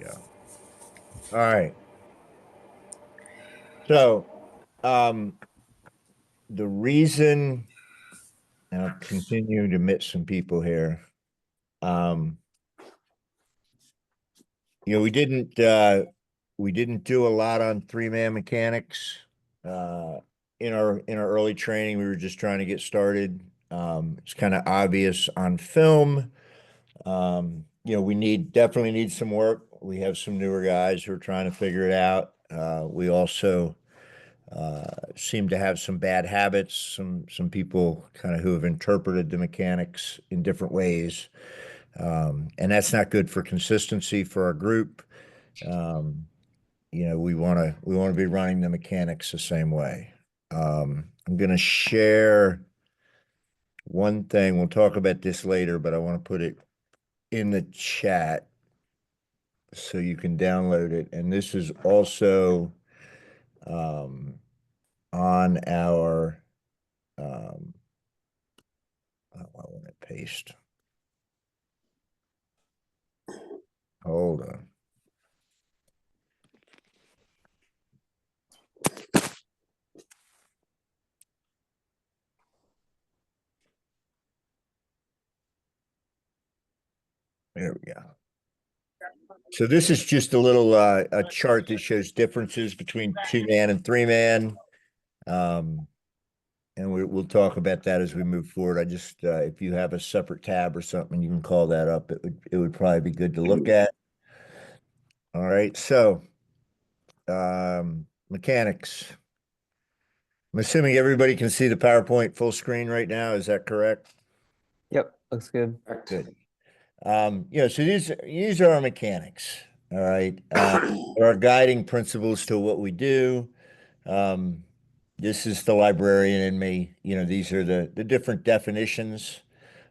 Yeah. All right. So, um, the reason, and I'll continue to meet some people here. Um, we didn't do a lot on three-man mechanics. Uh, in our early training, we were just trying to get started. It's kind of obvious on film. We definitely need some work. We have some newer guys who are trying to figure it out. We also seem to have some bad habits. Some people kind of who have interpreted the mechanics in different ways, and that's not good for consistency for our group. Um, we want to be running the mechanics the same way. I'm going to share one thing. We'll talk about this later, but I want to put it in the chat so you can download it. And this is also um, on our. I want to paste. Hold on. There we go. So this is just a little a chart that shows differences between two-man and three-man. Um, and we'll talk about that as we move forward. I just if you have a separate tab or something, you can call that up. It would probably be good to look at. All right. So mechanics. I'm assuming everybody can see the PowerPoint full screen right now. Is that correct? Yep, looks good. Good. So these are our mechanics. All right. Our guiding principles to what we do. Um, this is the librarian in me. These are the different definitions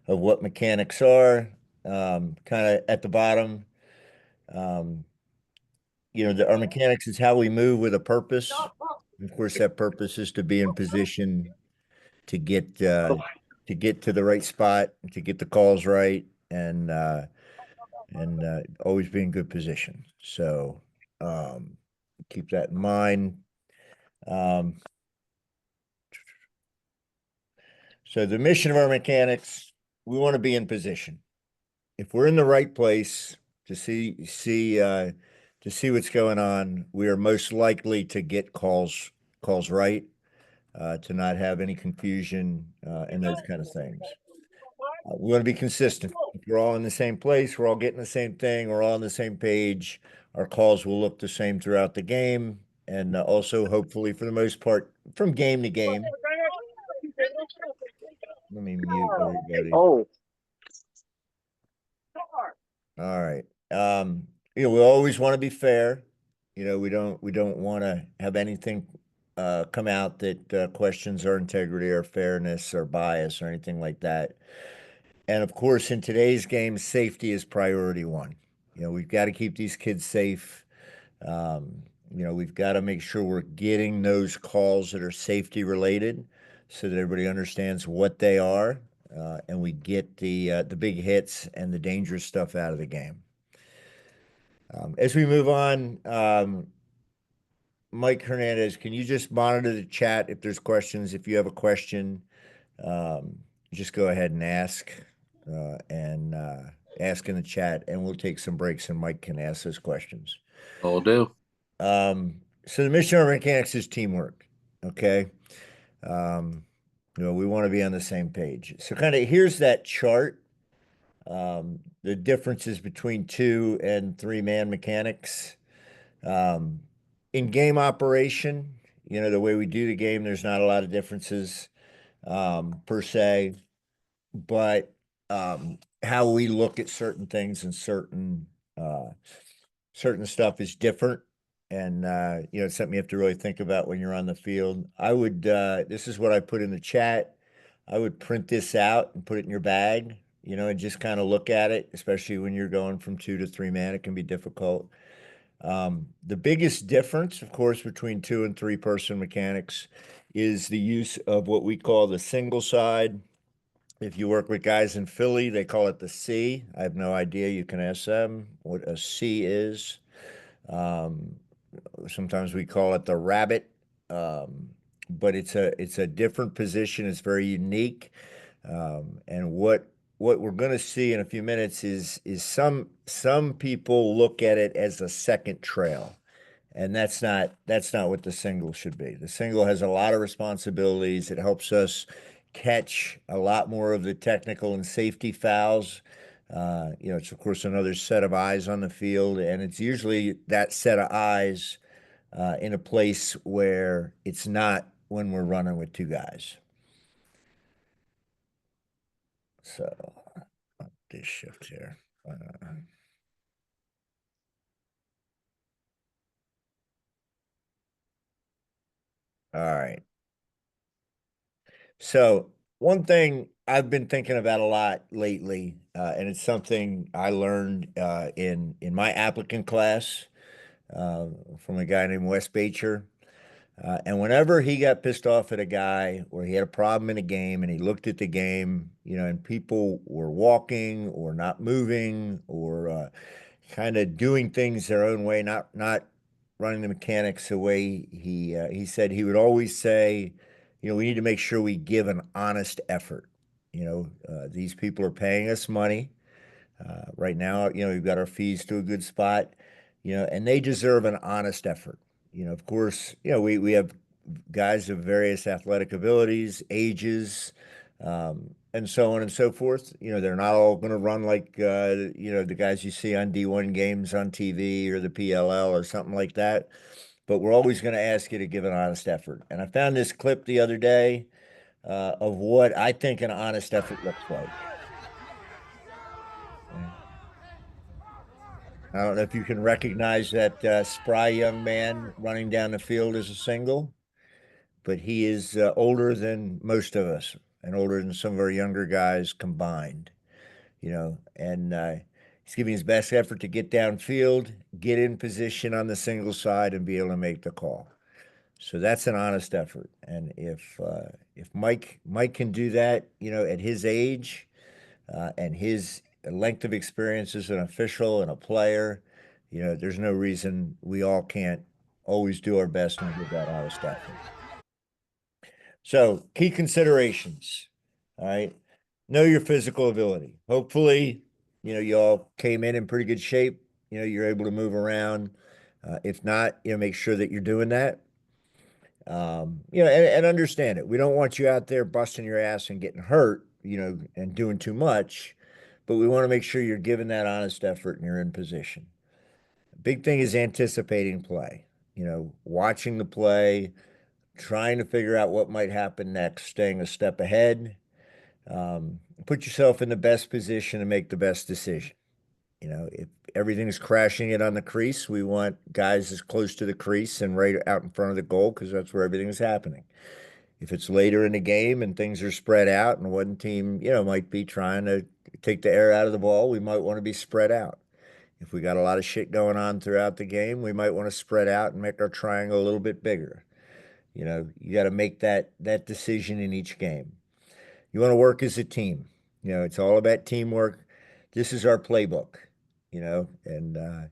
of what mechanics are. Kind of at the bottom, um, our mechanics is how we move with a purpose. Of course, that purpose is to be in position to get to the right spot, to get the calls right, and always be in good position. So um, keep that in mind. Um, so the mission of our mechanics, we want to be in position. If we're in the right place to see what's going on, we are most likely to get calls right, to not have any confusion and those kind of things. We want to be consistent. If we're all in the same place, we're all getting the same thing, we're all on the same page. Our calls will look the same throughout the game, and also hopefully for the most part from game to game. Let me mute everybody. Oh, All right. We always want to be fair. We don't want to have anything come out that questions our integrity or fairness or bias or anything like that. And of course, in today's game, safety is priority one. We've got to keep these kids safe. Um, we've got to make sure we're getting those calls that are safety related so that everybody understands what they are, and we get the big hits and the dangerous stuff out of the game. As we move on, Mike Hernandez, can you just monitor the chat if there's questions? If you have a question, um, just go ahead and and ask in the chat, and we'll take some breaks, and Mike can ask those questions. will do. So the mission of mechanics is teamwork. Okay. Um, we want to be on the same page. So kind of here's that chart. The differences between two and three-man mechanics. Um, in game operation, the way we do the game, there's not a lot of differences per se, but how we look at certain things and certain stuff is different. And it's something you have to really think about when you're on the field. This is what I put in the chat. I would print this out and put it in your bag, and just kind of look at it, especially when you're going from two to three man. It can be difficult. The biggest difference, of course, between two and three-person mechanics is the use of what we call the single side If you work with guys in Philly, they call it the C. I have no idea. You can ask them what a C is. Um, Sometimes we call it the rabbit, um, but it's a different position. It's very unique. And what we're going to see in a few minutes is some people look at it as a second trail. And that's not what the single should be. The single has a lot of responsibilities. It helps us catch a lot more of the technical and safety fouls. It's of course another set of eyes on the field, and it's usually that set of eyes in a place where it's not when we're running with two guys. So this shift here. All right. So one thing I've been thinking about a lot lately, and it's something I learned in my applicant class uh, from a guy named Wes Bacher. And whenever he got pissed off at a guy or he had a problem in a game and he looked at the game, and people were walking or not moving or kind of doing things their own way, not running the mechanics the way he said he would always say, we need to make sure we give an honest effort. These people are paying us money. Right now, we've got our fees to a good spot, and they deserve an honest effort. Of course, we have guys of various athletic abilities, ages, and so on and so forth. They're not all going to run like, the guys you see on D1 games on TV or the PLL or something like that. But we're always going to ask you to give an honest effort. And I found this clip the other day of what I think an honest effort looks like. I don't know if you can recognize that spry young man running down the field as a single, but he is older than most of us and older than some of our younger guys combined, and he's giving his best effort to get downfield, get in position on the single side, and be able to make the call. So that's an honest effort. And if Mike can do that, at his age and his length of experience as an official and a player, there's no reason we all can't always do our best and give that honest effort. So, key considerations. All right. Know your physical ability. Hopefully, you all came in pretty good shape. You're able to move around. If not, make sure that you're doing that. And understand it. We don't want you out there busting your ass and getting hurt, and doing too much, but we want to make sure you're giving that honest effort and you're in position. Big thing is anticipating play, watching the play, trying to figure out what might happen next, staying a step ahead. Put yourself in the best position to make the best decision. If everything's crashing it on the crease, we want guys as close to the crease and right out in front of the goal because that's where everything is happening. If it's later in the game and things are spread out and one team, might be trying to take the air out of the ball, we might want to be spread out. If we got a lot of shit going on throughout the game, we might want to spread out and make our triangle a little bit bigger. You got to make that decision in each game. You want to work as a team. It's all about teamwork. This is our playbook, and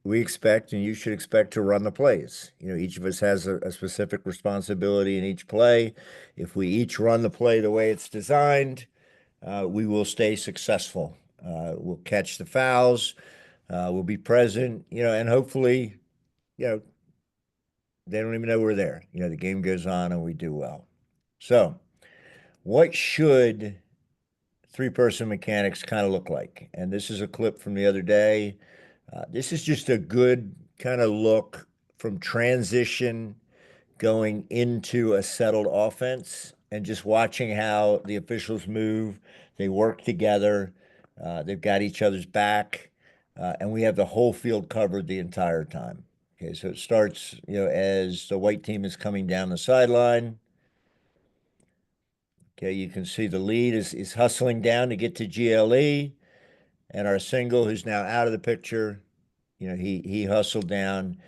we expect and you should expect to run the plays. Each of us has a specific responsibility in each play. If we each run the play the way it's designed, we will stay successful. We'll catch the fouls, we'll be present, and hopefully, you know, they don't even know we're there. The game goes on and we do well. So, what should three-person mechanics kind of look like? And this is a clip from the other day. This is just a good kind of look from transition going into a settled offense and just watching how the officials move. They work together. They've got each other's back, and we have the whole field covered the entire time. Okay, so it starts, as the white team is coming down the sideline. Okay, you can see the lead is hustling down to get to GLE, and our single, who's now out of the picture, he hustled down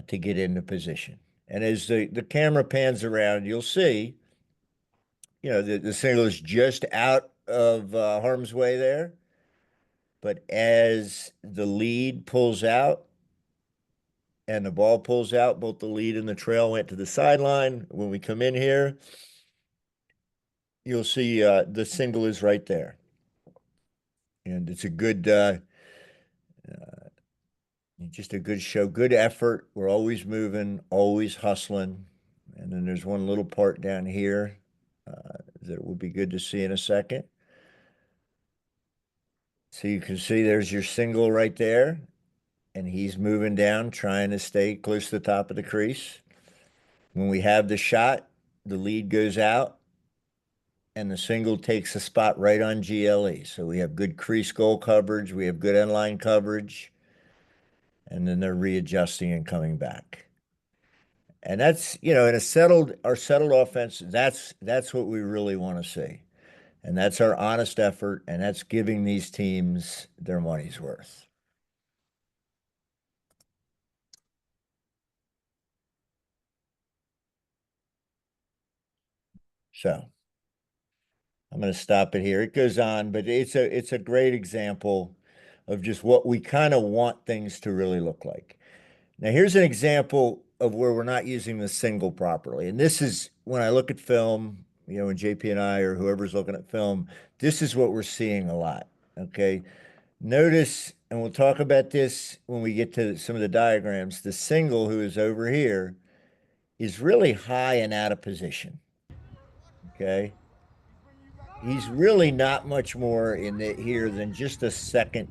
to get into position. And as the camera pans around, you'll see the single is just out of harm's way there. But as the lead pulls out and the ball pulls out, both the lead and the trail went to the sideline. When we come in here, you'll see the single is right there. And it's a good, just a good show, good effort. We're always moving, always hustling. And then there's one little part down here that will be good to see in a second. So you can see there's your single right there. And he's moving down, trying to stay close to the top of the crease. When we have the shot, the lead goes out and the single takes a spot right on GLE. So we have good crease goal coverage. We have good end line coverage. And then they're readjusting and coming back. And that's, in our settled offense, that's what we really want to see. And that's our honest effort. And that's giving these teams their money's worth. So I'm going to stop it here. It goes on, but it's a great example of just what we kind of want things to really look like. Now, here's an example of where we're not using the single properly. And this is when I look at film, when JP and I or whoever's looking at film, this is what we're seeing a lot. Okay. Notice, and we'll talk about this when we get to some of the diagrams, the single who is over here is really high and out of position. Okay. He's really not much more in here than just a second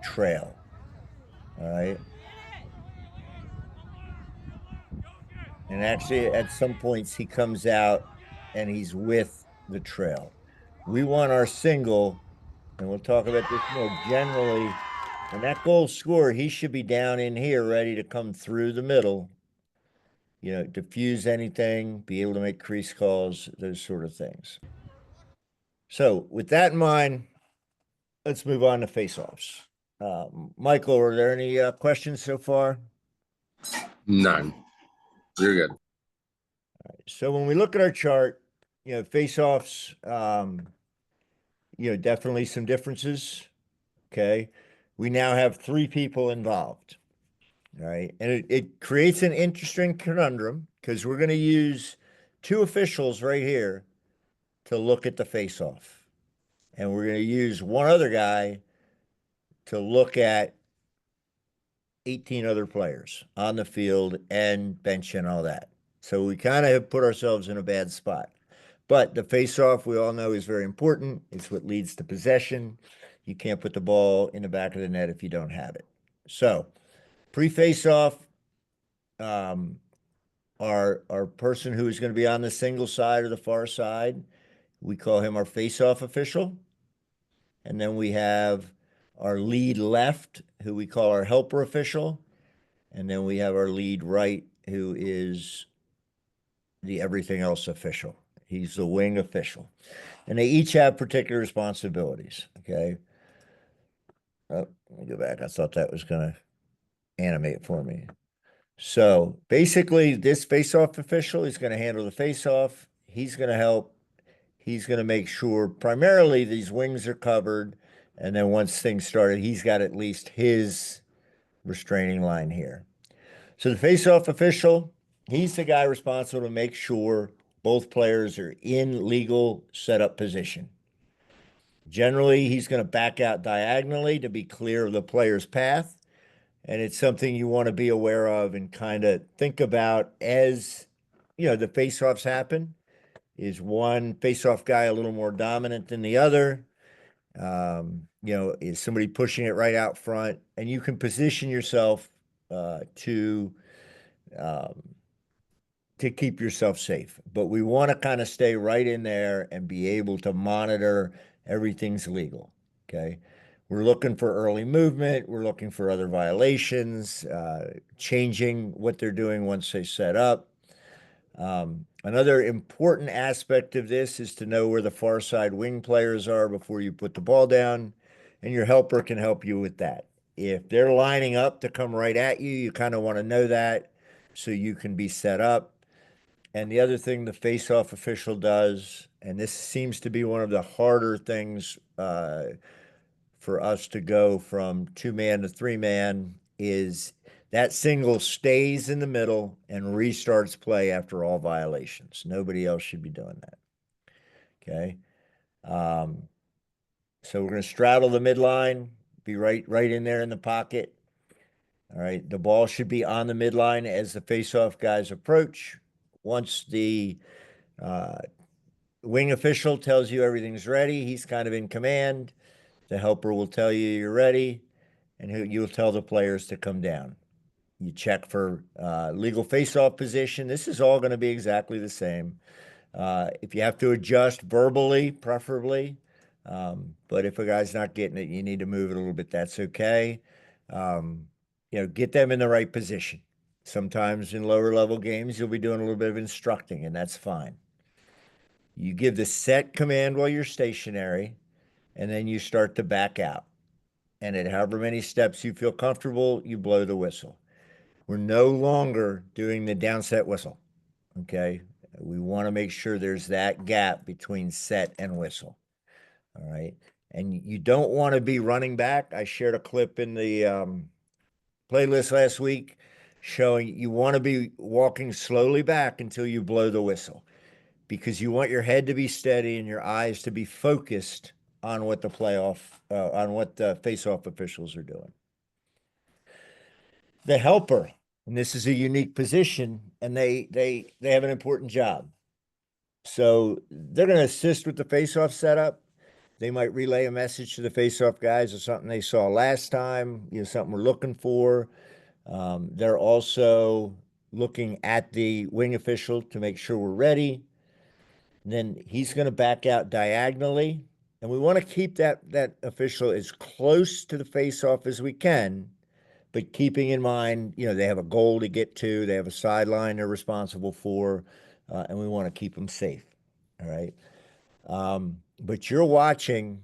trail. All right. And actually, at some points, he comes out and he's with the trail. We want our single, and we'll talk about this more generally. When that goal's scored, he should be down in here ready to come through the middle, diffuse anything, be able to make crease calls, those sort of things. So, with that in mind, let's move on to face-offs. Michael, are there any questions so far? None. You're good. So when we look at our chart, face-offs, definitely some differences. Okay. We now have three people involved. All right. And it creates an interesting conundrum because we're going to use two officials right here to look at the face-off. And we're going to use one other guy to look at 18 other players on the field and bench and all that. So we kind of have put ourselves in a bad spot. But the face-off, we all know, is very important. It's what leads to possession. You can't put the ball in the back of the net if you don't have it. So pre-face-off, our person who is going to be on the single side or the far side, we call him our face-off official. And then we have our lead left, who we call our helper official. And then we have our lead right, who is the everything else official. He's the wing official. And they each have particular responsibilities. Okay. Oh, let me go back. I thought that was going to animate for me. So basically, this face-off official is going to handle the face-off. He's going to help. He's going to make sure primarily these wings are covered. And then once things started, he's got at least his restraining line here. So the face-off official, he's the guy responsible to make sure both players are in legal setup position. Generally, he's going to back out diagonally to be clear of the player's path. And it's something you want to be aware of and kind of think about as, the face-offs happen. Is one face-off guy a little more dominant than the other? Is somebody pushing it right out front? And you can position yourself to keep yourself safe. But we want to kind of stay right in there and be able to monitor everything's legal. Okay. We're looking for early movement. We're looking for other violations, changing what they're doing once they set up. Another important aspect of this is to know where the far side wing players are before you put the ball down, and your helper can help you with that. If they're lining up to come right at you, you kind of want to know that so you can be set up. And the other thing the face-off official does, and this seems to be one of the harder things for us to go from 2-man to 3-man, is that single stays in the middle and restarts play after all violations. Nobody else should be doing that. Okay. So we're going to straddle the midline, be right in there in the pocket. All right. The ball should be on the midline as the face-off guys approach. Once the wing official tells you everything's ready, he's kind of in command. The helper will tell you you're ready, and you'll tell the players to come down. You check for legal face-off position. This is all going to be exactly the same. If you have to adjust verbally, preferably, but if a guy's not getting it, you need to move it a little bit. That's okay. Get them in the right position. Sometimes in lower level games, you'll be doing a little bit of instructing, and that's fine. You give the set command while you're stationary, and then you start to back out. And at however many steps you feel comfortable, you blow the whistle. We're no longer doing the downset whistle. Okay. We want to make sure there's that gap between set and whistle. All right. And you don't want to be running back. I shared a clip in the playlist last week showing you want to be walking slowly back until you blow the whistle, because you want your head to be steady and your eyes to be focused on what the face-off officials are doing. The helper, and this is a unique position, and they have an important job. So they're going to assist with the face-off setup. They might relay a message to the face-off guys of something they saw last time, something we're looking for. They're also looking at the wing official to make sure we're ready. And then he's going to back out diagonally, and we want to keep that official as close to the face-off as we can, but keeping in mind, they have a goal to get to, they have a sideline they're responsible for, and we want to keep them safe. All right. But you're watching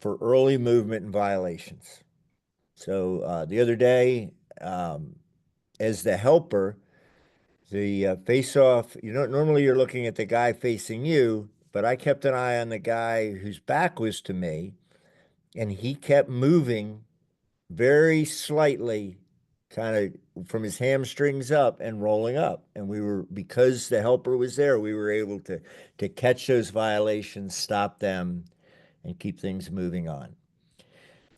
for early movement and violations. So the other day, as the helper, the face-off, normally you're looking at the guy facing you, but I kept an eye on the guy whose back was to me, and he kept moving very slightly, kind of from his hamstrings up and rolling up. And because the helper was there, we were able to catch those violations, stop them, and keep things moving on.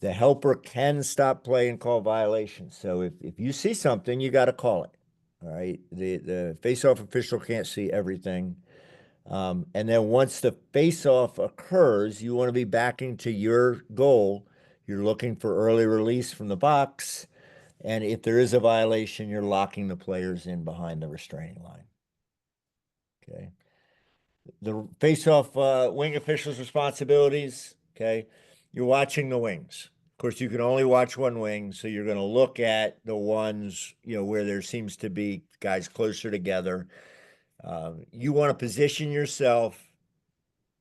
The helper can stop play and call violations. So if you see something, you got to call it. All right. The face-off official can't see everything. And then once the face-off occurs, you want to be backing to your goal. You're looking for early release from the box. And if there is a violation, you're locking the players in behind the restraining line. Okay. The face-off wing officials' responsibilities. Okay. You're watching the wings. Of course, you can only watch one wing, so you're going to look at the ones, where there seems to be guys closer together. You want to position yourself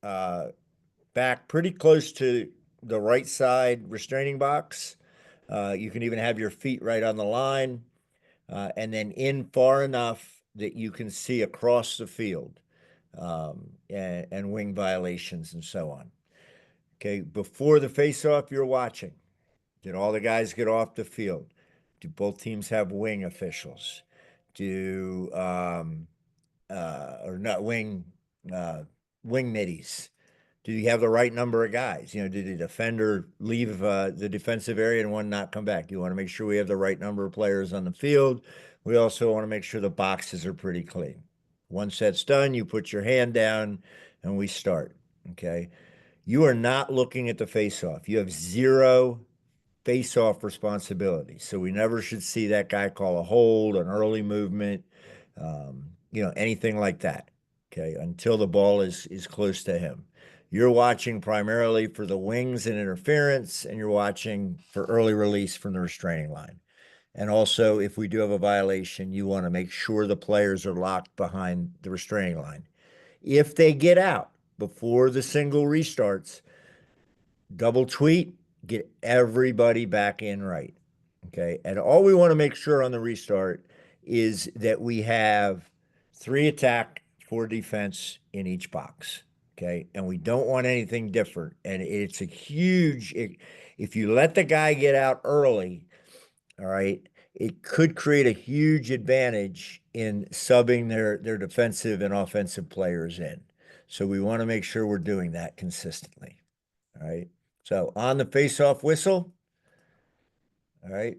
back pretty close to the right side restraining box. You can even have your feet right on the line, and then in far enough that you can see across the field, and wing violations and so on. Okay, before the face-off, you're watching. Did all the guys get off the field? Do both teams have wing officials? Or not wing middies? Do you have the right number of guys? Did the defender leave the defensive area and one not come back? You want to make sure we have the right number of players on the field. We also want to make sure the boxes are pretty clean. Once that's done, you put your hand down and we start. Okay. You are not looking at the face-off. You have zero face-off responsibility. So we never should see that guy call a hold, an early movement, anything like that. Okay, until the ball is close to him. You're watching primarily for the wings and interference, and you're watching for early release from the restraining line. And also, if we do have a violation, you want to make sure the players are locked behind the restraining line. If they get out before the single restarts, double tweet, get everybody back in right. Okay. And all we want to make sure on the restart is that we have 3 attack for defense in each box. Okay. And we don't want anything different. And it's a huge, if you let the guy get out early, all right, it could create a huge advantage in subbing their defensive and offensive players in. So we want to make sure we're doing that consistently. All right. So on the face-off whistle, all right.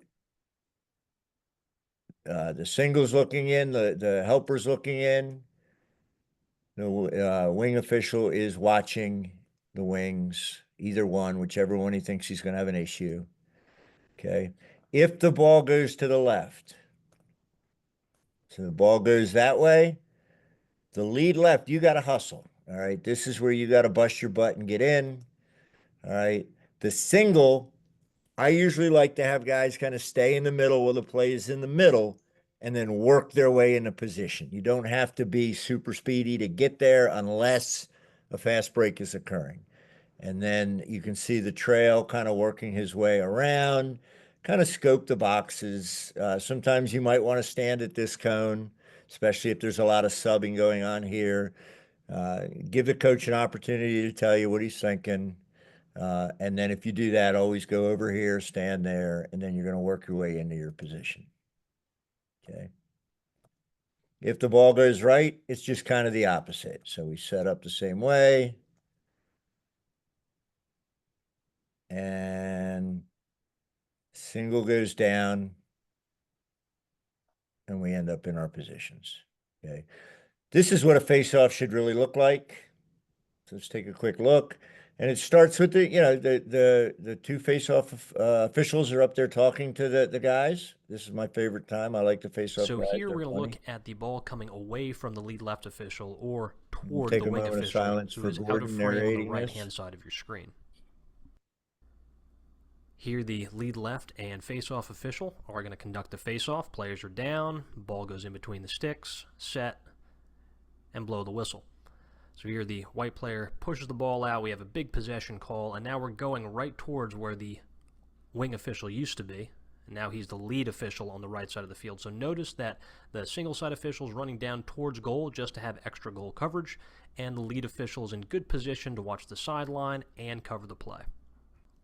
The singles looking in, the helper's looking in. The wing official is watching the wings, either one, whichever one he thinks he's going to have an issue. Okay. If the ball goes to the left, so the ball goes that way, the lead left, you got to hustle. All right. This is where you got to bust your butt and get in. All right. The single, I usually like to have guys kind of stay in the middle while the play is in the middle and then work their way into position. You don't have to be super speedy to get there unless a fast break is occurring. And then you can see the trail kind of working his way around, kind of scope the boxes. Sometimes you might want to stand at this cone, especially if there's a lot of subbing going on here. Give the coach an opportunity to tell you what he's thinking. And then if you do that, always go over here, stand there, and then you're going to work your way into your position. Okay. If the ball goes right, it's just kind of the opposite. So we set up the same way. And single goes down. And we end up in our positions. Okay. This is what a face-off should really look like. So let's take a quick look. And it starts with the two face-off officials are up there talking to the guys. This is my favorite time. I like the face-off So guys. here They're we're going to funny. look at the ball coming away from the lead left official or We'll toward take the a wing moment of official, silence who for is out of Gordon frame on the narrating right-hand this. side of your screen. Here, the lead left and face-off official are going to conduct the face-off. Players are down, ball goes in between the sticks, set, and blow the whistle. So here the white player pushes the ball out, we have a big possession call, and now we're going right towards where the wing official used to be. And now he's the lead official on the right side of the field. So notice that the single side official is running down towards goal just to have extra goal coverage, and the lead official is in good position to watch the sideline and cover the play.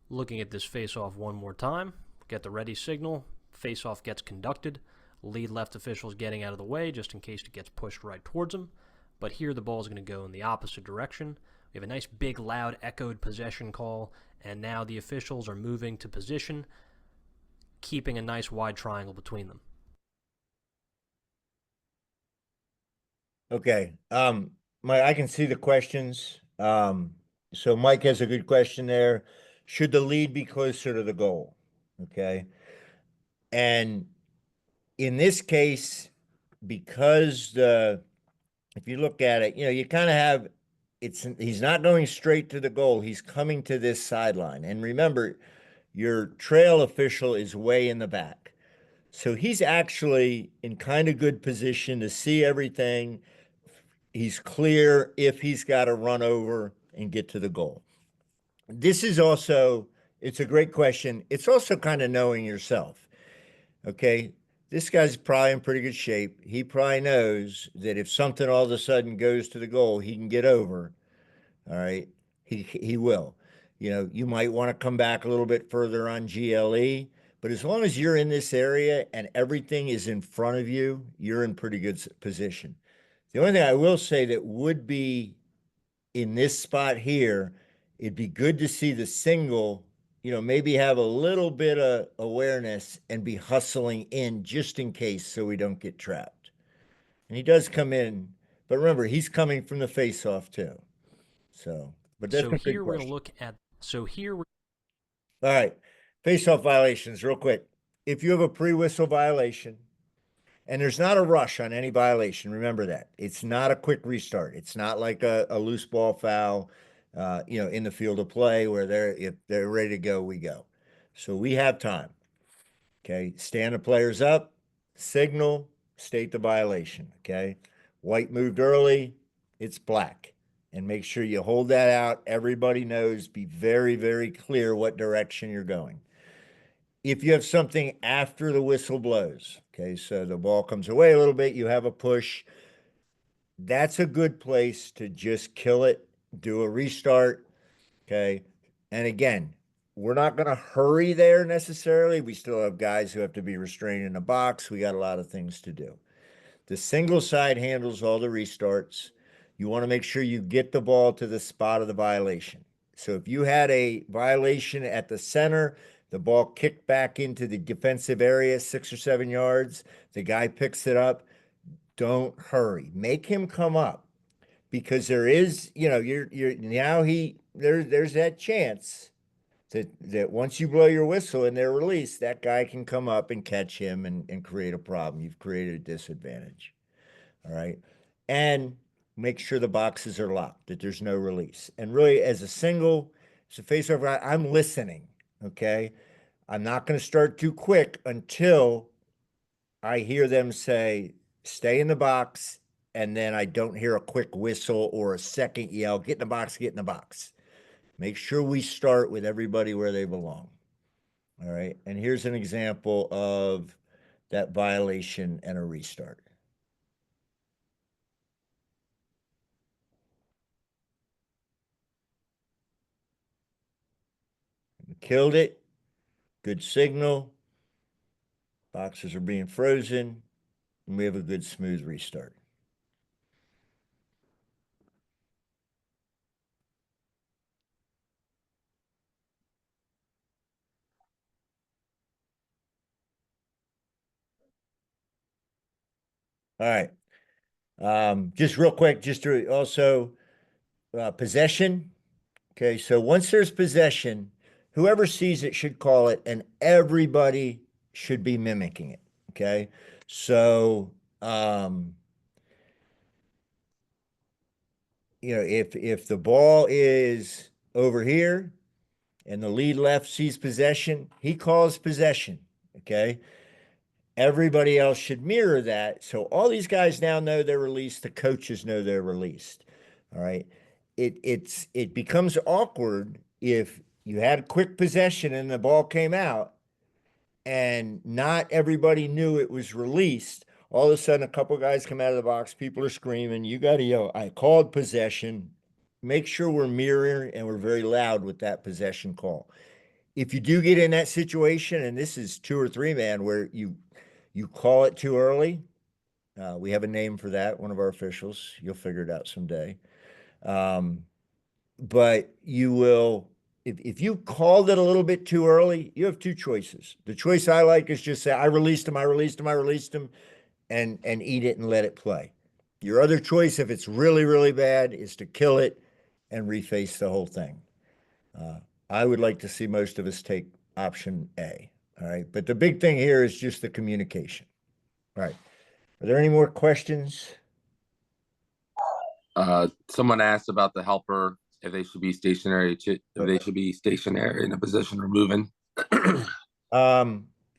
Looking at this face-off one more time, get the ready signal, face-off gets conducted, lead left official is getting out of the way just in case it gets pushed right towards him. But here the ball is going to go in the opposite direction. We have a nice big loud echoed possession call, and now the officials are moving to position, keeping a nice wide triangle between them. Okay. I can see the questions. So Mike has a good question there. Should the lead be closer to the goal? Okay. And in this case, because if you look at it, you kind of have he's not going straight to the goal. He's coming to this sideline. And remember, your trail official is way in the back. So he's actually in kind of good position to see everything. He's clear if he's got to run over and get to the goal. This is also, it's a great question. It's also kind of knowing yourself. Okay. This guy's probably in pretty good shape. He probably knows that if something all of a sudden goes to the goal, he can get over. All right. He will. You might want to come back a little bit further on GLE, but as long as you're in this area and everything is in front of you, you're in pretty good position. The only thing I will say that would be in this spot here, it'd be good to see the single, maybe have a little bit of awareness and be hustling in just in case so we don't get trapped. And he does come in, but remember, he's coming from the face-off too. So, but that's So a good here we're going to question. look at, so here we're All right, face-off violations, real quick. If you have a pre-whistle violation, and there's not a rush on any violation. Remember that. It's not a quick restart. It's not like a loose ball foul, in the field of play where if they're ready to go, we go. So we have time. Okay. Stand the players up, signal, state the violation. Okay. White moved early, it's black. And make sure you hold that out. Everybody knows, be very, very clear what direction you're going. If you have something after the whistle blows, okay, so the ball comes away a little bit, you have a push, that's a good place to just kill it, do a restart. Okay. And again, we're not going to hurry there necessarily. We still have guys who have to be restrained in the box. We got a lot of things to do. The single side handles all the restarts. You want to make sure you get the ball to the spot of the violation. So if you had a violation at the center, the ball kicked back into the defensive area 6 or 7 yards, the guy picks it up. Don't hurry. Make him come up, because there is, you're now there's that chance that once you blow your whistle and they're released, that guy can come up and catch him and create a problem. You've created a disadvantage. All right. And make sure the boxes are locked, that there's no release. And really, as a face-off guy, I'm listening. Okay. I'm not going to start too quick until I hear them say, stay in the box. And then I don't hear a quick whistle or a second yell, get in the box, get in the box. Make sure we start with everybody where they belong. All right. And here's an example of that violation and a restart. Killed it. Good signal. Boxes are being frozen. And we have a good smooth restart. All right. Just real quick, just to also possession. Okay, so once there's possession, whoever sees it should call it, and everybody should be mimicking it. Okay, so if the ball is over here and the lead left sees possession, he calls possession. Okay, everybody else should mirror that. So all these guys now know they're released. The coaches know they're released. All right. It becomes awkward if you had quick possession and the ball came out and not everybody knew it was released. All of a sudden, a couple guys come out of the box. People are screaming. You got to yell, I called possession. Make sure we're mirroring and we're very loud with that possession call. If you do get in that situation, and this is 2 or 3 man, where you call it too early. We have a name for that, one of our officials. You'll figure it out someday. But you will, if you called it a little bit too early, you have 2 choices. The choice I like is just say, I released him, I released him, I released him, and eat it and let it play. Your other choice, if it's really, really bad, is to kill it and reface the whole thing. I would like to see most of us take option A. All right. But the big thing here is just the communication. All right. Are there any more questions? Someone asked about the helper, if they should be stationary in a position or moving.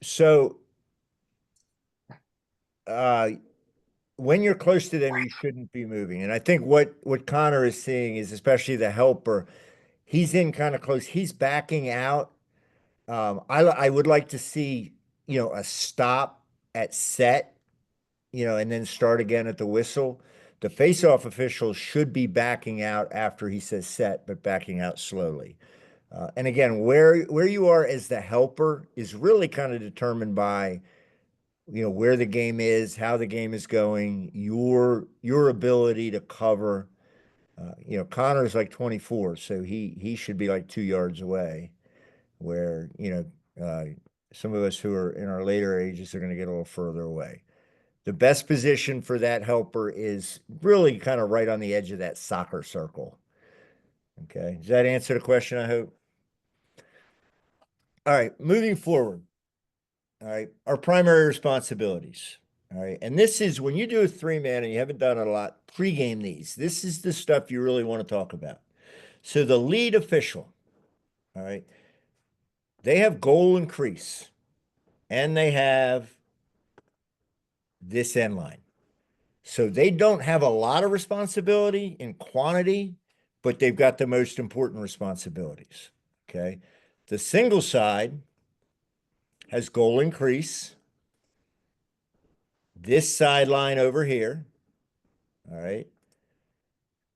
So when you're close to them, you shouldn't be moving. And I think what Connor is seeing is, especially the helper, he's in kind of close. He's backing out. I would like to see, a stop at set, and then start again at the whistle. The face-off official should be backing out after he says set, but backing out slowly. And again, where you are as the helper is really kind of determined by, where the game is, how the game is going, your ability to cover. Connor's like 24, so he should be like 2 yards away. Where some of us who are in our later ages are going to get a little further away. The best position for that helper is really kind of right on the edge of that soccer circle. Okay. Does that answer the question, I hope? All right. Moving forward. All right. Our primary responsibilities. All right. And this is when you do a 3-man and you haven't done it a lot, pregame these. This is the stuff you really want to talk about. So the lead official, all right, they have goal and crease, and they have this end line. So they don't have a lot of responsibility in quantity, but they've got the most important responsibilities. Okay. The single side has goal and crease. This sideline over here. All right.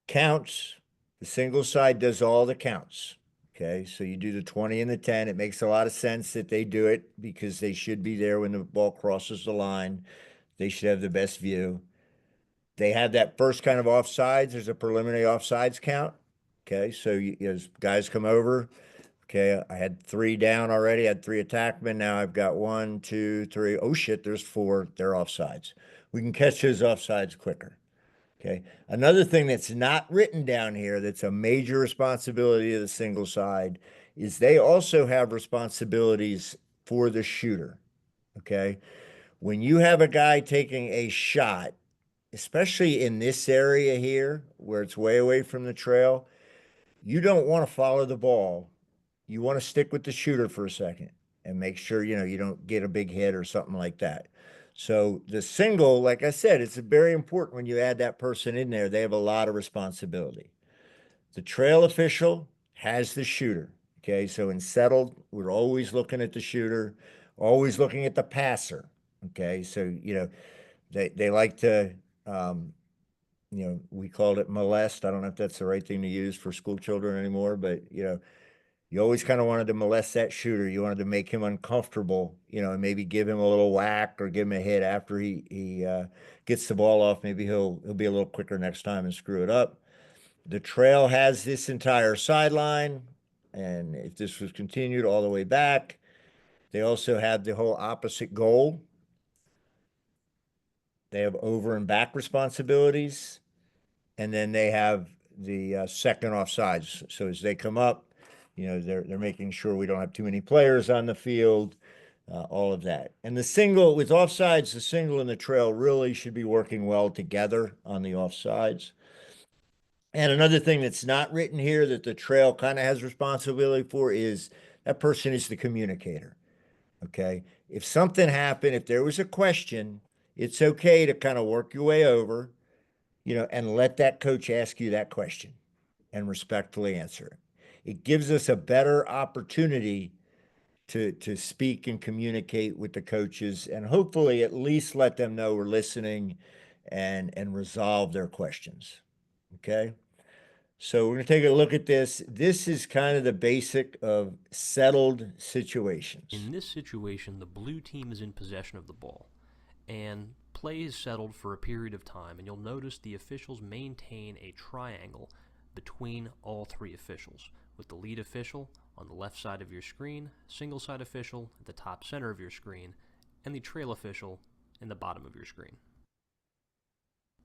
Counts. The single side does all the counts. Okay. So you do the 20 and the 10. It makes a lot of sense that they do it because they should be there when the ball crosses the line. They should have the best view. They have that first kind of offsides. There's a preliminary offsides count. Okay. So as guys come over, okay, I had 3 down already. I had 3 attackmen. Now I've got 1, 2, 3. Oh shit, there's 4. They're offsides. We can catch those offsides quicker. Okay. Another thing that's not written down here that's a major responsibility of the single side is they also have responsibilities for the shooter. Okay. When you have a guy taking a shot, especially in this area here where it's way away from the trail, you don't want to follow the ball. You want to stick with the shooter for a second and make sure, you don't get a big hit or something like that. So the single, like I said, it's very important when you add that person in there. They have a lot of responsibility. The trail official has the shooter. Okay. So in settled, we're always looking at the shooter, always looking at the passer. Okay. So, they like to, um, we called it molest. I don't know if that's the right thing to use for school children anymore, but you always kind of wanted to molest that shooter. You wanted to make him uncomfortable, and maybe give him a little whack or give him a hit after he gets the ball off. Maybe he'll be a little quicker next time and screw it up. The trail has this entire sideline, and if this was continued all the way back, they also have the whole opposite goal. They have over and back responsibilities, and then they have the second offsides. So as they come up, they're making sure we don't have too many players on the field, all of that. And the single with offsides, the single and the trail really should be working well together on the offsides. And another thing that's not written here that the trail kind of has responsibility for is that person is the communicator. Okay. If something happened, if there was a question, it's okay to kind of work your way over, and let that coach ask you that question and respectfully answer it. It gives us a better opportunity to speak and communicate with the coaches and hopefully at least let them know we're listening and resolve their questions. Okay. So we're going to take a look at this. This is kind of the basic of settled situations. In this situation, the blue team is in possession of the ball, and play is settled for a period of time, and you'll notice the officials maintain a triangle between all 3 officials, with the lead official on the left side of your screen, single side official at the top center of your screen, and the trail official in the bottom of your screen.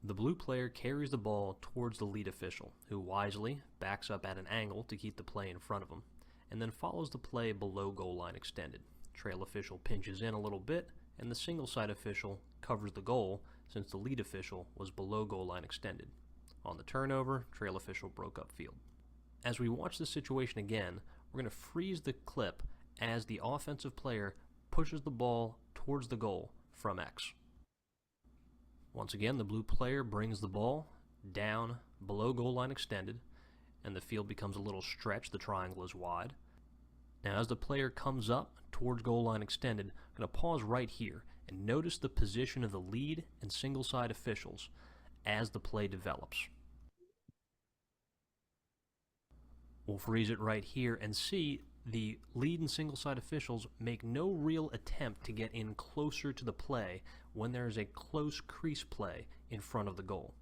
The blue player carries the ball towards the lead official, who wisely backs up at an angle to keep the play in front of him, and then follows the play below goal line extended. Trail official pinches in a little bit, and the single side official covers the goal since the lead official was below goal line extended. On the turnover, trail official broke up field. As we watch this situation again, we're going to freeze the clip as the offensive player pushes the ball towards the goal from X. Once again, the blue player brings the ball down below goal line extended, and the field becomes a little stretched. The triangle is wide. Now, as the player comes up towards goal line extended, I'm going to pause right here and notice the position of the lead and single side officials as the play develops. We'll freeze it right here and see the lead and single side officials make no real attempt to get in closer to the play when there is a close crease play in front of the goal.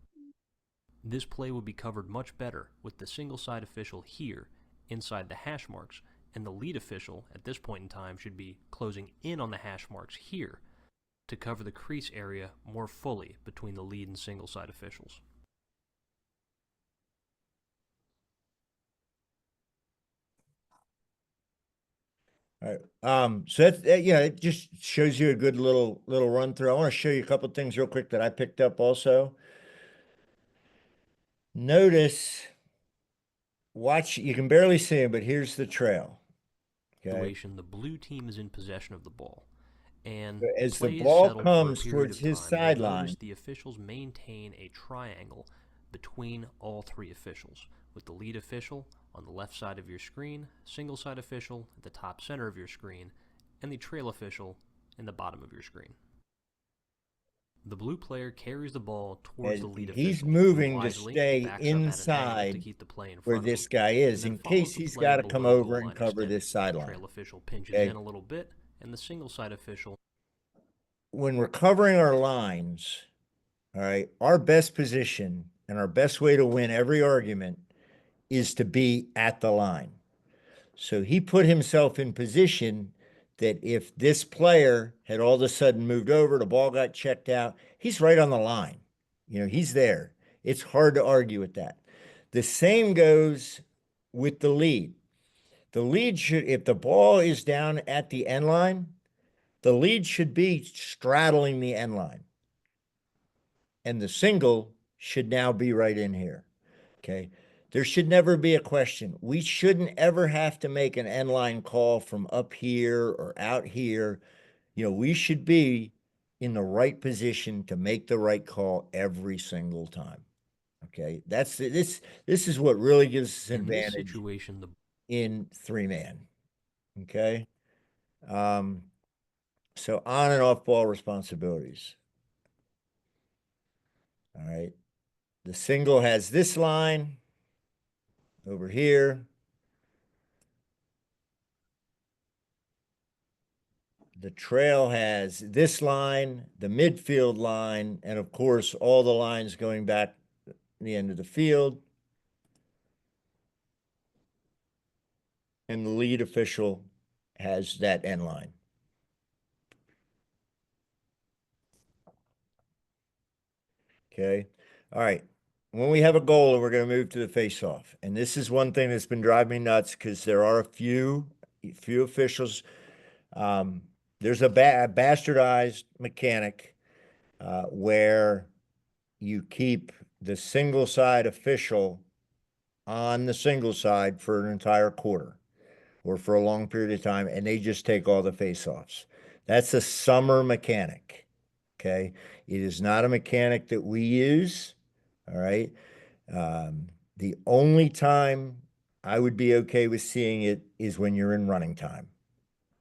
This play would be covered much better with the single side official here inside the hash marks, and the lead official at this point in time should be closing in on the hash marks here to cover the crease area more fully between the lead and single side officials. All right. So it just shows you a good little run through. I want to show you a couple of things real quick that I picked up also. Notice, watch, you can barely see him, but here's the trail. Okay. The blue team is in possession of the ball, and As the play is ball settled comes for a period towards of his time. You'll sideline, notice the officials maintain a triangle between all 3 officials, with the lead official on the left side of your screen, single side official at the top center of your screen, and the trail official in the bottom of your screen. The blue player carries the ball towards And the lead he's official. moving to Wisely stay backs up at an angle to inside keep the play in where front of this him, guy and is then in follows case the he's play got to come below the goal over and line cover extended. this sideline. Trail official pinches Okay. in a little bit, and the single side official. When we're covering our lines, all right, our best position and our best way to win every argument is to be at the line. So he put himself in position that if this player had all of a sudden moved over, the ball got checked out, he's right on the line. You know, he's there. It's hard to argue with that. The same goes with the lead. The lead should, if the ball is down at the end line, the lead should be straddling the end line. And the single should now be right in here. Okay. There should never be a question. We shouldn't ever have to make an end line call from up here or out here. You know, we should be in the right position to make the right call every single time. Okay. That's this. This is what really gives us an In this advantage situation, the in 3-man. Okay. So on and off ball responsibilities. All right. The single has this line over here. The trail has this line, the midfield line, and of course, all the lines going back to the end of the field. And the lead official has that end line. Okay. All right. When we have a goal, we're going to move to the face-off. And this is one thing that's been driving me nuts because there are a few officials. There's a bastardized mechanic where you keep the single side official on the single side for an entire quarter or for a long period of time, and they just take all the face-offs. That's a summer mechanic. Okay. It is not a mechanic that we use. All right. The only time I would be okay with seeing it is when you're in running time,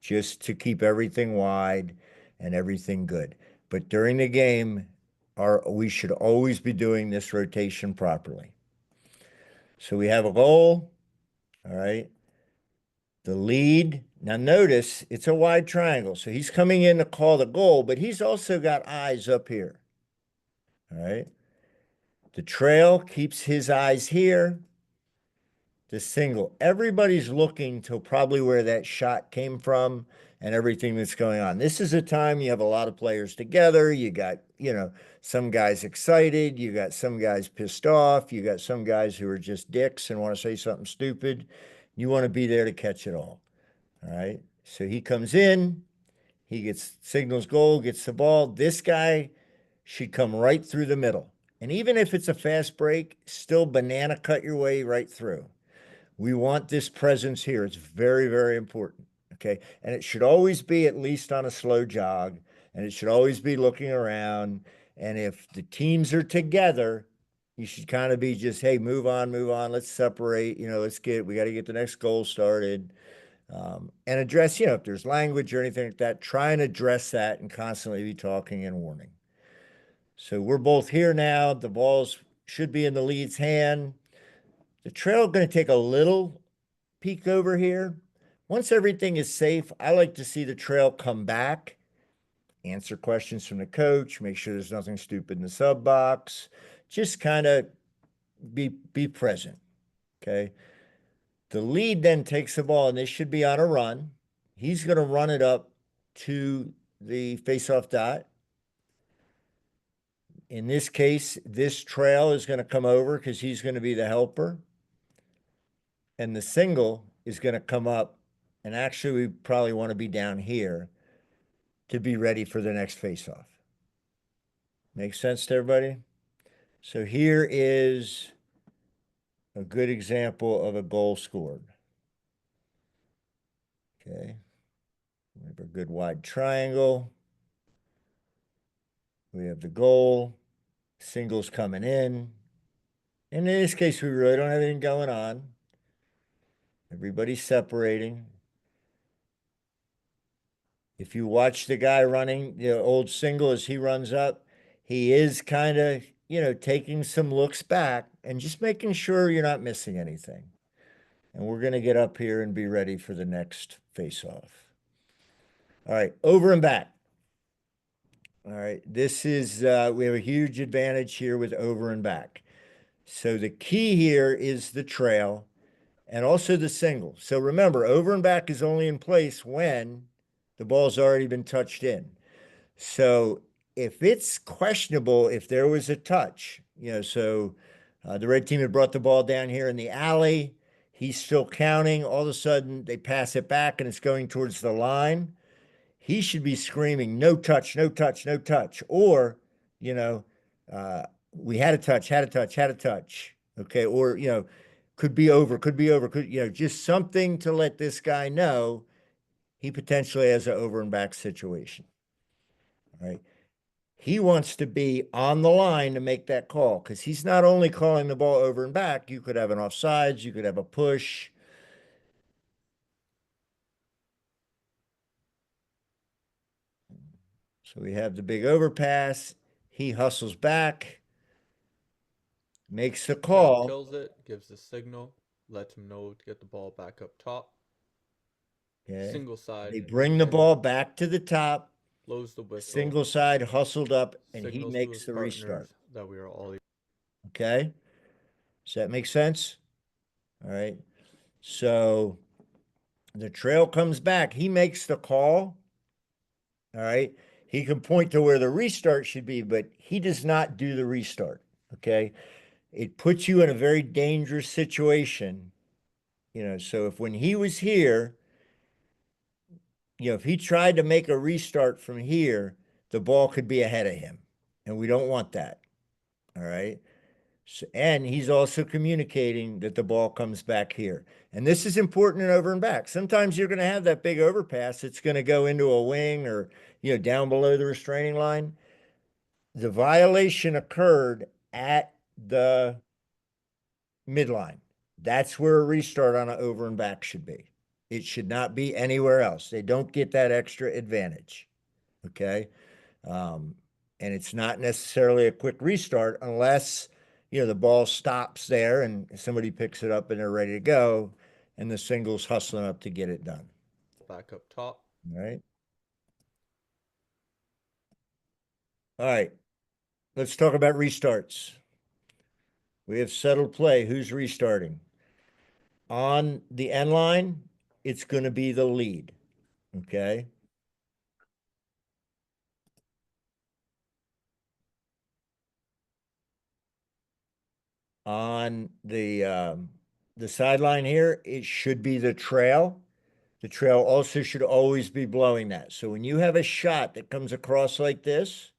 just to keep everything wide and everything good. But during the game, we should always be doing this rotation properly. So we have a goal. All right. The lead. Now notice it's a wide triangle. So he's coming in to call the goal, but he's also got eyes up here. All right. The trail keeps his eyes here. The single. Everybody's looking to probably where that shot came from and everything that's going on. This is a time you have a lot of players together. You got, you know, some guys excited. You got some guys pissed off. You got some guys who are just dicks and want to say something stupid. You want to be there to catch it all. All right. So he comes in, he gets signals goal, gets the ball. This guy should come right through the middle. And even if it's a fast break, still banana cut your way right through. We want this presence here. It's very, very important. Okay. And it should always be at least on a slow jog, and it should always be looking around. And if the teams are together, you should kind of be just, hey, move on, move on. Let's separate. You know, we got to get the next goal started. And address, you know, if there's language or anything like that, try and address that and constantly be talking and warning. So we're both here now. The balls should be in the lead's hand. The trail going to take a little peek over here. Once everything is safe, I like to see the trail come back, answer questions from the coach, make sure there's nothing stupid in the sub box, just kind of be present. Okay. The lead then takes the ball, and this should be on a run. He's going to run it up to the face-off dot. In this case, this trail is going to come over because he's going to be the helper. And the single is going to come up. And actually, we probably want to be down here to be ready for the next face-off. Makes sense to everybody? So here is a good example of a goal scored. Okay. We have a good wide triangle. We have the goal. Singles coming in. And in this case, we really don't have anything going on. Everybody's separating. If you watch the guy running, the old single as he runs up, he is kind of, taking some looks back and just making sure you're not missing anything. And we're going to get up here and be ready for the next face-off. All right, over and back. All right, this is, we have a huge advantage here with over and back. So the key here is the trail and also the single. So remember, over and back is only in place when the ball's already been touched in. So if it's questionable, if there was a touch, so the red team had brought the ball down here in the alley, he's still counting. All of a sudden, they pass it back and it's going towards the line. He should be screaming, no touch, no touch, no touch. Or, we had a touch, had a touch, had a touch. Okay. Or, could be over, could be over, could, just something to let this guy know he potentially has an over and back situation. All right. He wants to be on the line to make that call because he's not only calling the ball over and back, you could have an offsides, you could have a push. So we have the big overpass. He hustles back, makes the Shep call. kills it, gives the signal, lets him know to get the ball back up top. Okay. Single side. They bring the and ball back to the top. blows the whistle. Single side hustled up, and he signals to makes his the partners restart. that we are all. Okay. Does that make sense? All right. So the trail comes back. He makes the call. All right. He can point to where the restart should be, but he does not do the restart. Okay. It puts you in a very dangerous situation. So if when he was here, if he tried to make a restart from here, the ball could be ahead of him. And we don't want that. All right. So, and he's also communicating that the ball comes back here. And this is important in over and back. Sometimes you're going to have that big overpass. It's going to go into a wing or, down below the restraining line. The violation occurred at the midline. That's where a restart on an over and back should be. It should not be anywhere else. They don't get that extra advantage. Okay. And it's not necessarily a quick restart unless, the ball stops there and somebody picks it up and they're ready to go and the single's hustling up to get it done. Back up top. All right. All right. Let's talk about restarts. We have settled play. Who's restarting? On the end line, it's going to be the lead. Okay. On the sideline here, it should be the trail. The trail also should always be blowing that. So when you have a shot that comes across like this,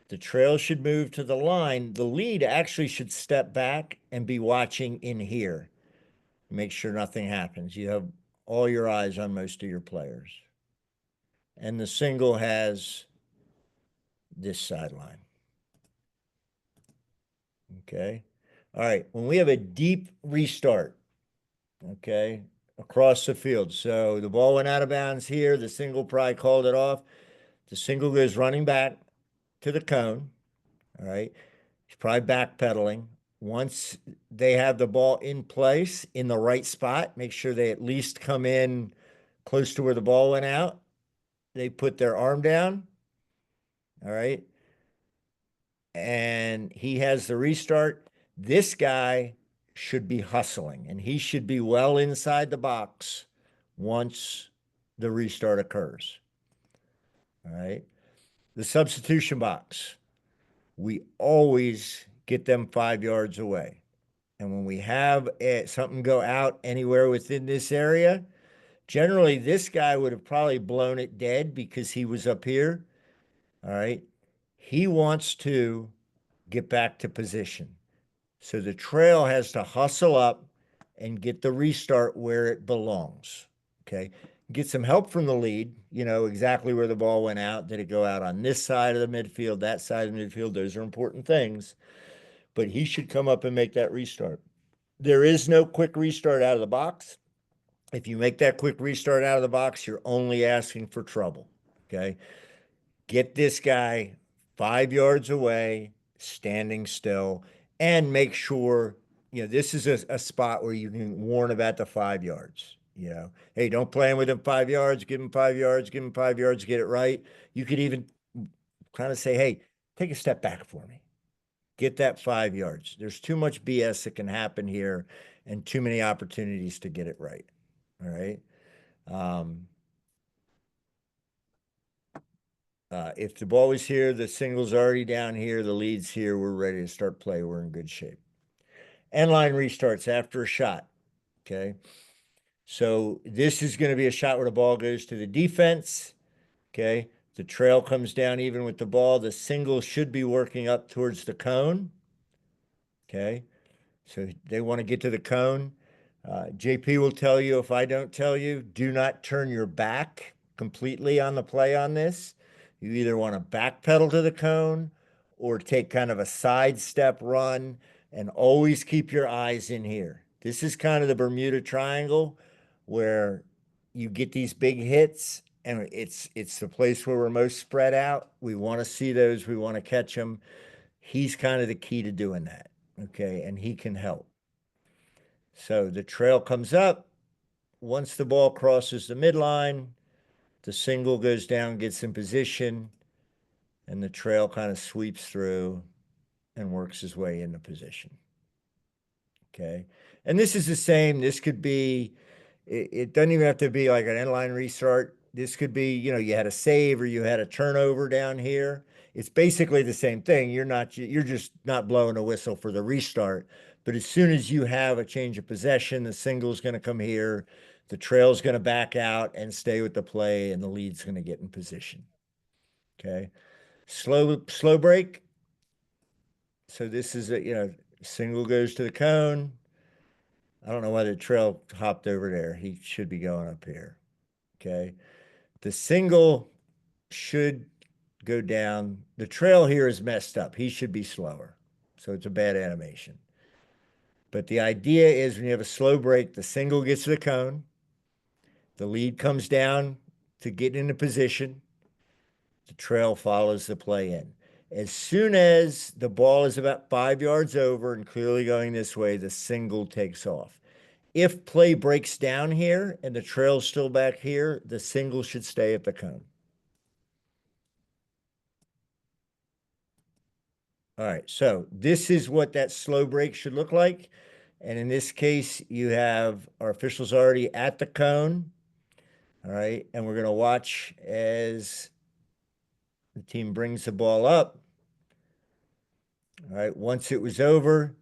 the trail should move to the line. The lead actually should step back and be watching in here. Make sure nothing happens. You have all your eyes on most of your players. And the single has this sideline. Okay. All right. When we have a deep restart, okay, across the field. So the ball went out of bounds here. The single probably called it off. The single goes running back to the cone. All right. He's probably backpedaling. Once they have the ball in place in the right spot, make sure they at least come in close to where the ball went out. They put their arm down. All right. And he has the restart. This guy should be hustling and he should be well inside the box once the restart occurs. All right. The substitution box, we always get them 5 yards away. And when we have something go out anywhere within this area, generally this guy would have probably blown it dead because he was up here. All right. He wants to get back to position. So the trail has to hustle up and get the restart where it belongs. Okay. Get some help from the lead, exactly where the ball went out. Did it go out on this side of the midfield, that side of the midfield? Those are important things. But he should come up and make that restart. There is no quick restart out of the box. If you make that quick restart out of the box, you're only asking for trouble. Okay. Get this guy 5 yards away, standing still, and make sure, this is a spot where you can warn about the 5 yards. Hey, don't play him within 5 yards, give him 5 yards, give him 5 yards, get it right. You could even kind of say, hey, take a step back for me. Get that 5 yards. There's too much BS that can happen here and too many opportunities to get it right. All right. If the ball was here, the single's already down here, the lead's here, we're ready to start play. We're in good shape. End line restarts after a shot. Okay. So this is going to be a shot where the ball goes to the defense. Okay. The trail comes down even with the ball. The single should be working up towards the cone. Okay. So they want to get to the cone. JP will tell you, if I don't tell you, do not turn your back completely on the play on this. You either want to backpedal to the cone or take kind of a sidestep run, and always keep your eyes in here. This is kind of the Bermuda Triangle where you get these big hits, and it's the place where we're most spread out. We want to see those. We want to catch them. He's kind of the key to doing that. Okay. And he can help. So the trail comes up. Once the ball crosses the midline, the single goes down, gets in position, and the trail kind of sweeps through and works his way into position. Okay. And this is the same. This could be, it doesn't even have to be like an end line restart. This could be, you had a save or you had a turnover down here. It's basically the same thing. You're just not blowing a whistle for the restart. But as soon as you have a change of possession, the single's going to come here, the trail's going to back out and stay with the play, and the lead's going to get in position. Okay. Slow break. So this is single goes to the cone. I don't know why the trail hopped over there. He should be going up here. Okay. The single should go down. The trail here is messed up. He should be slower. So it's a bad animation. But the idea is when you have a slow break, the single gets to the cone. The lead comes down to get into position. The trail follows the play in. As soon as the ball is about 5 yards over and clearly going this way, the single takes off. If play breaks down here and the trail's still back here, the single should stay at the cone. All right, so this is what that slow break should look like. And in this case, you have our officials already at the cone. All right, and we're going to watch as the team brings the ball up. All right, once it was over,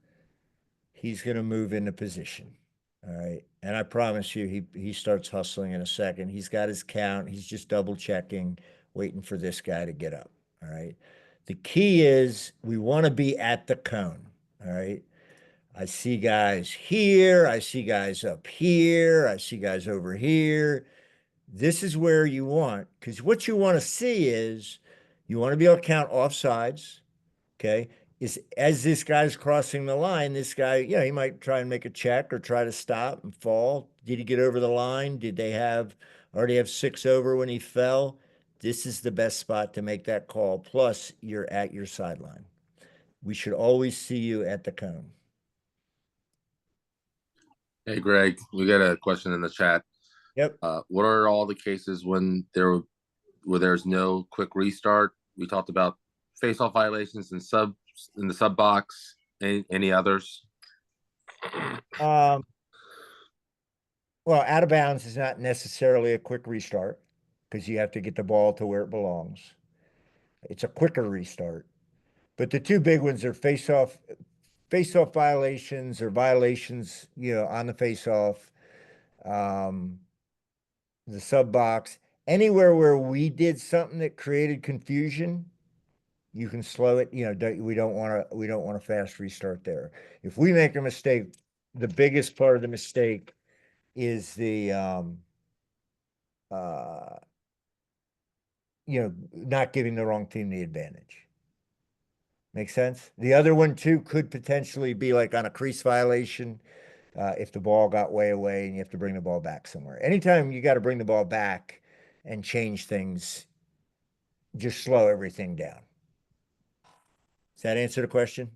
he's going to move into position. All right, and I promise you, he starts hustling in a second. He's got his count. He's just double checking, waiting for this guy to get up. All right, the key is we want to be at the cone. All right, I see guys here. I see guys up here. I see guys over here. This is where you want, because what you want to see is you want to be able to count offsides. Okay. Is as this guy's crossing the line, this guy, he might try and make a check or try to stop and fall. Did he get over the line? Did they already have 6 over when he fell? This is the best spot to make that call. Plus, you're at your sideline. We should always see you at the cone. Hey, Greg, we got a question in the chat. Yep. What are all the cases where there's no quick restart? We talked about face-off violations in the sub box. Any others? Well, out of bounds is not necessarily a quick restart because you have to get the ball to where it belongs. It's a quicker restart. But the two big ones are face-off violations or violations, on the face-off, the sub box, anywhere where we did something that created confusion, you can slow it. We don't want a fast restart there. If we make a mistake, the biggest part of the mistake is the not giving the wrong team the advantage. Make sense? The other one too could potentially be like on a crease violation, if the ball got way away and you have to bring the ball back somewhere. Anytime you got to bring the ball back and change things, just slow everything down. that answer the question?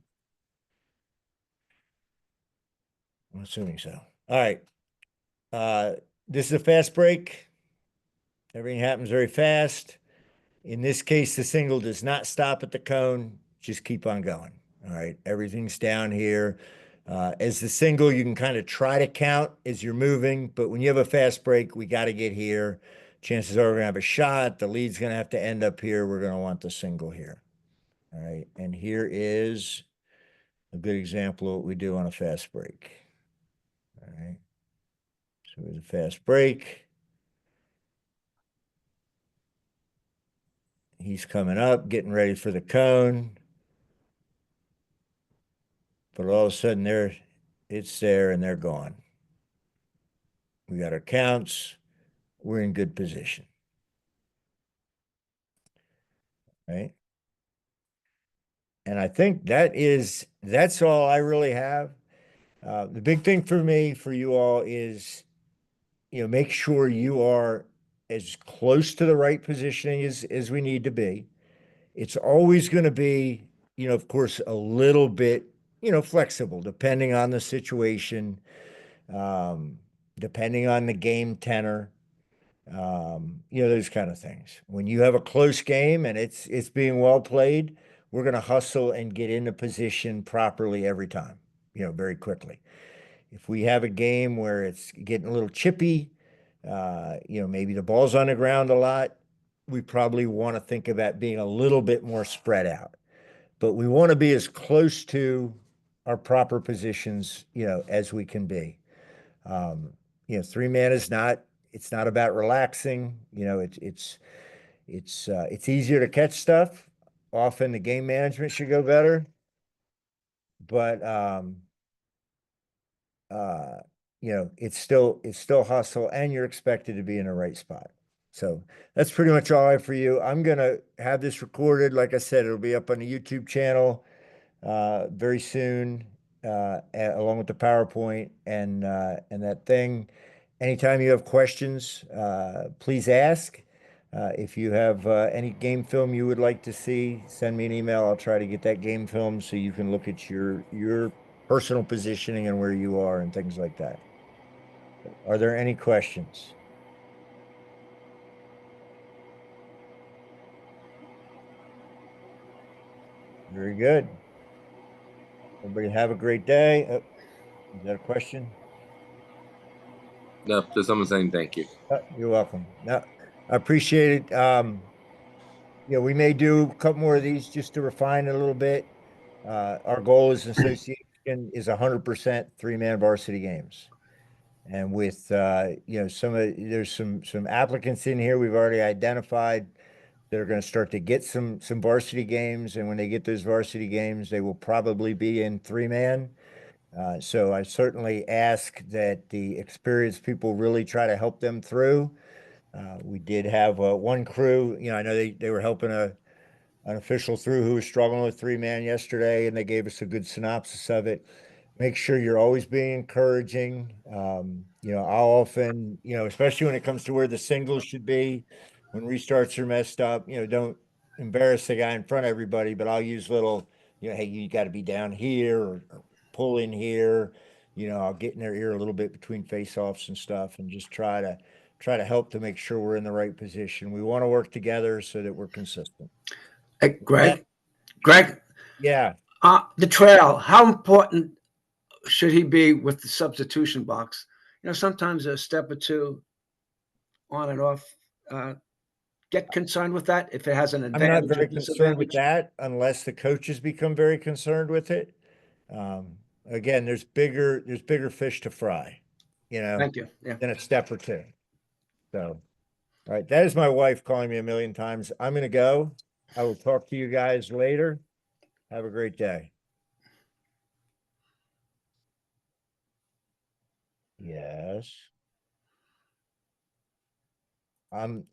I'm assuming so. All right. This is a fast break. Everything happens very fast. In this case, the single does not stop at the cone. Just keep on going. All right. Everything's down here. As the single, you can kind of try to count as you're moving, but when you have a fast break, we got to get here. Chances are we're going to have a shot. The lead's going to have to end up here. We're going to want the single here. All right. And here is a good example of what we do on a fast break. All right. So here's a fast break. He's coming up, getting ready for the cone. But all of a sudden it's there and they're gone. We got our counts. We're in good position. Right. And I think that's all I really have. The big thing for me, for you all is, make sure you are as close to the right positioning as we need to be. It's always going to be, of course, a little bit, flexible depending on the situation, depending on the game tenor, those kind of things. When you have a close game and it's being well played, we're going to hustle and get into position properly every time, very quickly. If we have a game where it's getting a little chippy, maybe the ball's on the ground a lot, we probably want to think about being a little bit more spread out. But we want to be as close to our proper positions, as we can be. Three man is not, it's not about relaxing. It's easier to catch stuff. Often the game management should go better. But it's still hustle and you're expected to be in the right spot. So that's pretty much all I have for you. I'm gonna have this recorded. Like I said, it'll be up on the YouTube channel very soon, along with the PowerPoint and that thing. Anytime you have questions, please ask. If you have any game film you would like to see, send me an email. I'll try to get that game film so you can look at your personal positioning and where you are and things like that. Are there any questions? Very good. Everybody have a great day. Oh, is that a question? No, just someone saying thank you. You're welcome. No, I appreciate it. We may do a couple more of these just to refine it a little bit. Our goal as an association is 100% three-man varsity games. And with there's some applicants in here we've already identified that are going to start to get some varsity games, and when they get those varsity games, they will probably be in three-man. So I certainly ask that the experienced people really try to help them through. We did have one crew, I know they were helping an official through who was struggling with three-man yesterday, and they gave us a good synopsis of it. Make sure you're always being encouraging. I'll often, especially when it comes to where the singles should be, when restarts are messed up, don't embarrass the guy in front of everybody, but I'll use little, hey, you got to be down here or pull in here. I'll get in their ear a little bit between face-offs and stuff and just try to help to make sure we're in the right position. We want to work together so that we're consistent. Hey, Greg, Yeah. the trail, how important should he be with the substitution box? Sometimes a step or two on and off. Get concerned with that if it has an I'm advantage not very or concerned with disadvantage. that unless the coaches become very concerned with it. Again, there's bigger fish to fry, Thank you. Yeah. than a step or two. So, all right, that is my wife calling me a million times. I'm gonna go. I will talk to you guys later. Have a great day. Yes. I'm